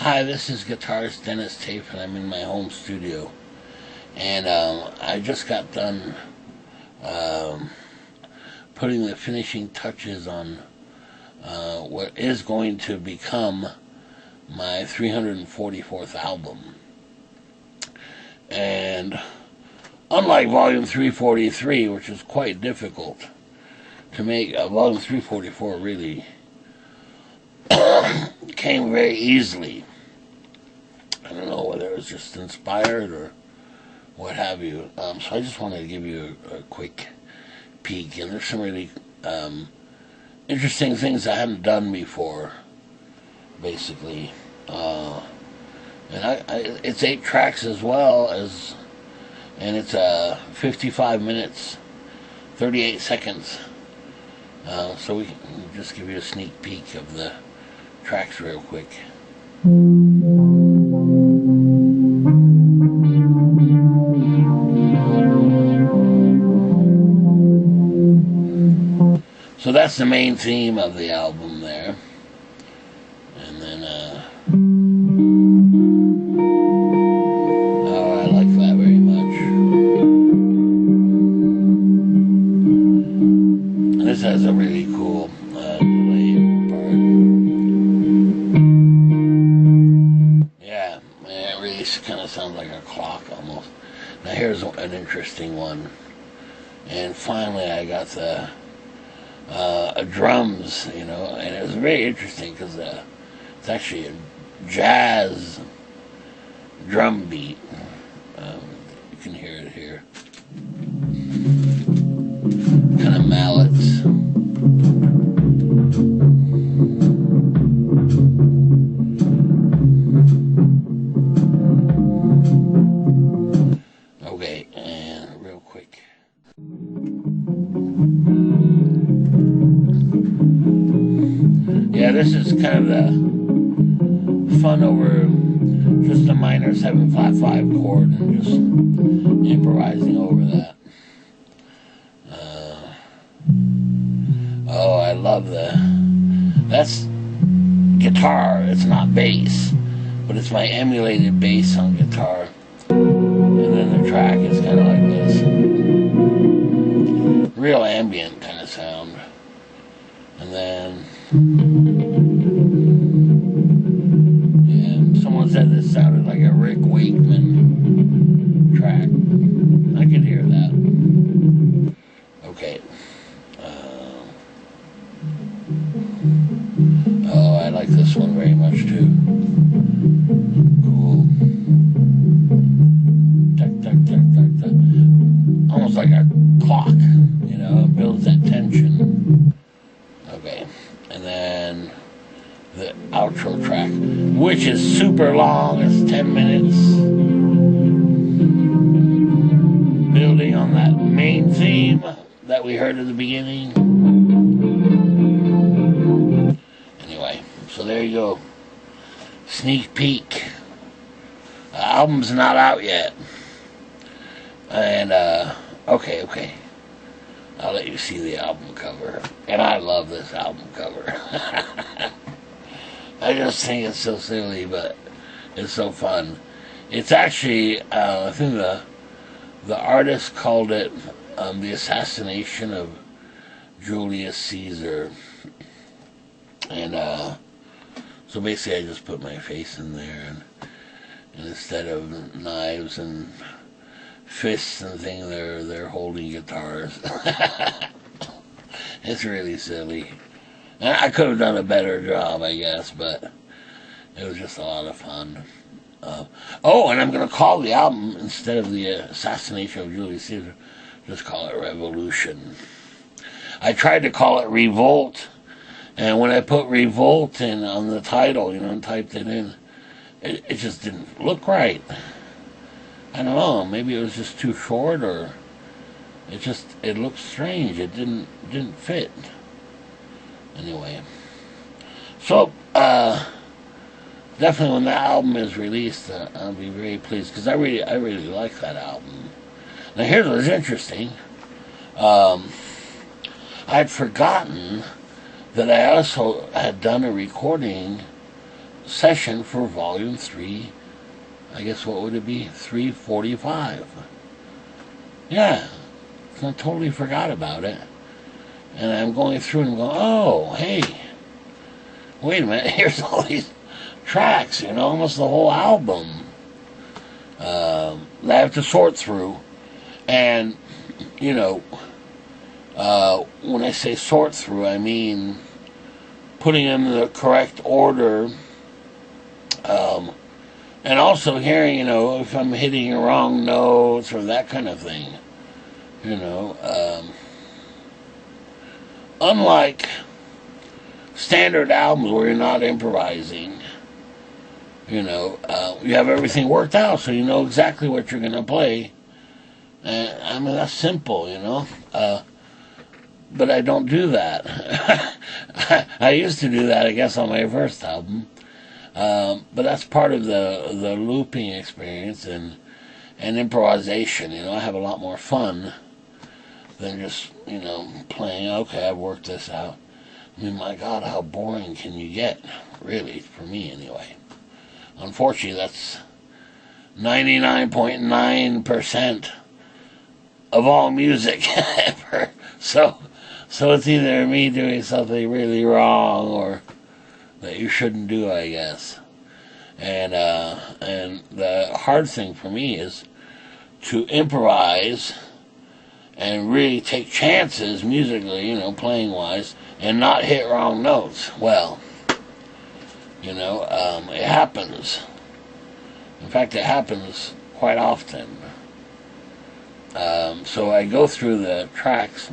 Hi, this is Guitarist Denis Taaffe, and I'm in my home studio. And I just got done putting the finishing touches on what is going to become my 344th album. And unlike Vol.344, which is quite difficult to make, Vol.344 really came very easily. I don't know whether it was just inspired or what have you. So I just wanted to give you a quick peek. And there's some really interesting things I hadn't done before, basically. And it's 8 tracks as well, and it's 55 minutes, 38 seconds. So we can just give you a sneak peek of the tracks real quick. So that's the main theme of the album there. And then, oh, I like that very much. And this has a really cool delay part. Yeah, it really kind of sounds like a clock almost. Now here's an interesting one. And finally I got the drums, and it was very interesting because it's actually a jazz drum beat. You can hear it here. Kind of mallets. Okay, and real quick. Yeah, this is kind of the fun over just a minor 7/5 chord and just improvising over that. Oh, I love that's guitar. It's not bass, but it's my emulated bass on guitar. And then the track is kind of like this. Real ambient kind of sound. And then, yeah, someone said this sounded like a Rick Wakeman track. I could hear that. Okay. Oh, I like this one very much too. Cool. Tuck, tuck, tuck, tuck, tuck. Almost like a clock, it builds that tension. Okay, and then the outro track, which is super long, it's 10 minutes, building on that main theme that we heard at the beginning. Anyway, so there you go, sneak peek. The album's not out yet, and okay, I'll let you see the album cover. And I love this album cover. I just think it's so silly, but it's so fun. It's actually, I think the artist called it The Assassination of Julius Caesar. And so basically I just put my face in there, and instead of knives and fists and things, they're holding guitars. It's really silly. And I could have done a better job, I guess, but it was just a lot of fun. Oh, and I'm going to call the album, instead of The Assassination of Julius Caesar, just call it Revolution. I tried to call it Revolt, and when I put Revolt in on the title, and typed it in, it just didn't look right. I don't know, maybe it was just too short, or it looked strange. It didn't fit. Anyway, so definitely when the album is released, I'll be very pleased, because I really like that album. Now here's what's interesting. I'd forgotten that I also had done a recording session for Volume 3. I guess what would it be? 345. Yeah, I totally forgot about it. And I'm going through and going, oh, hey, wait a minute, here's all these tracks, almost the whole album that I have to sort through. And, when I say sort through, I mean putting them in the correct order, and also hearing, if I'm hitting wrong notes or that kind of thing. Unlike standard albums where you're not improvising, you have everything worked out, so you know exactly what you're going to play. And, that's simple, but I don't do that. I used to do that, I guess, on my first album. But that's part of the looping experience and improvisation. I have a lot more fun than just, playing, okay, I've worked this out. My God, how boring can you get? Really, for me anyway. Unfortunately, that's 99.9% of all music ever. So it's either me doing something really wrong or that you shouldn't do, I guess. And the hard thing for me is to improvise and really take chances musically, playing wise, and not hit wrong notes. Well, it happens. In fact, it happens quite often. So I go through the tracks,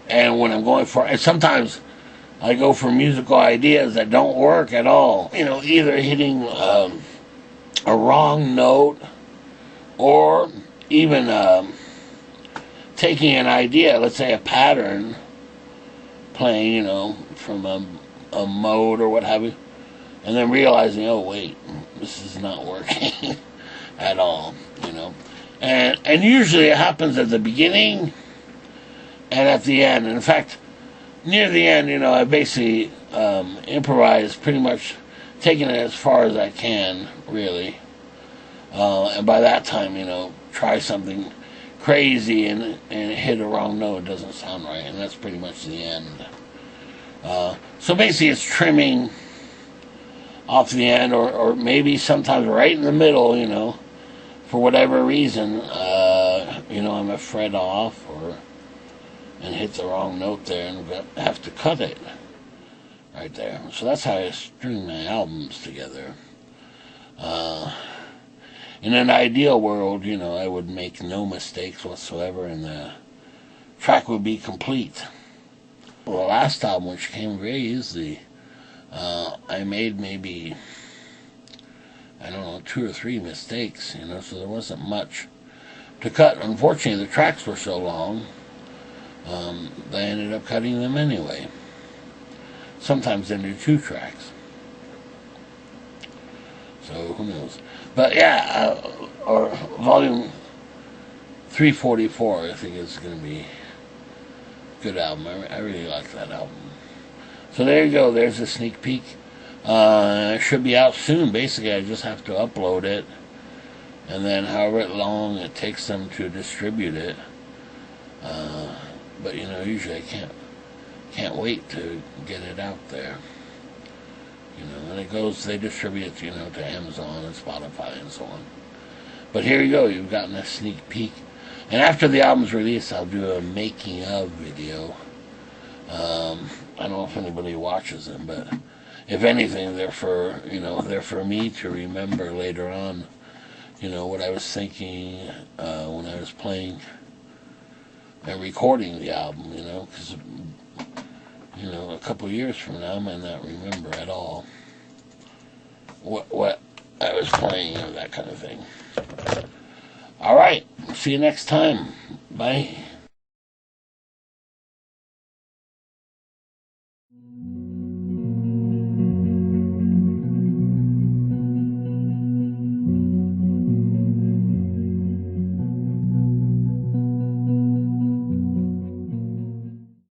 and when I'm going for, and sometimes I go for musical ideas that don't work at all. Either hitting a wrong note, or even taking an idea, let's say a pattern, playing, from a mode or what have you, and then realizing, oh wait, this is not working at all, And usually it happens at the beginning and at the end. And in fact, near the end, I basically improvise, pretty much taking it as far as I can, really. And by that time, try something crazy and hit a wrong note, it doesn't sound right, and that's pretty much the end. So basically it's trimming off the end, or maybe sometimes right in the middle, for whatever reason, I'm a fret off and hit the wrong note there and have to cut it right there. So that's how I string my albums together. In an ideal world, I would make no mistakes whatsoever and the track would be complete. Well, the last album, which came very easily, I made maybe, 2 or 3 mistakes, so there wasn't much to cut. Unfortunately, the tracks were so long, they ended up cutting them anyway. Sometimes into 2 tracks. So, who knows? But yeah, or Volume 344, I think is going to be a good album. I really like that album. So there you go. There's a sneak peek. It should be out soon. Basically, I just have to upload it, and then however long it takes them to distribute it. But usually I can't wait to get it out there. And it goes, they distribute it, to Amazon and Spotify and so on. But here you go, you've gotten a sneak peek. And after the album's release, I'll do a making of video. I don't know if anybody watches them, but if anything, they're for me to remember later on, what I was thinking when I was playing and recording the album, because a couple years from now I might not remember at all what I was playing, that kind of thing. All right, see you next time. Bye.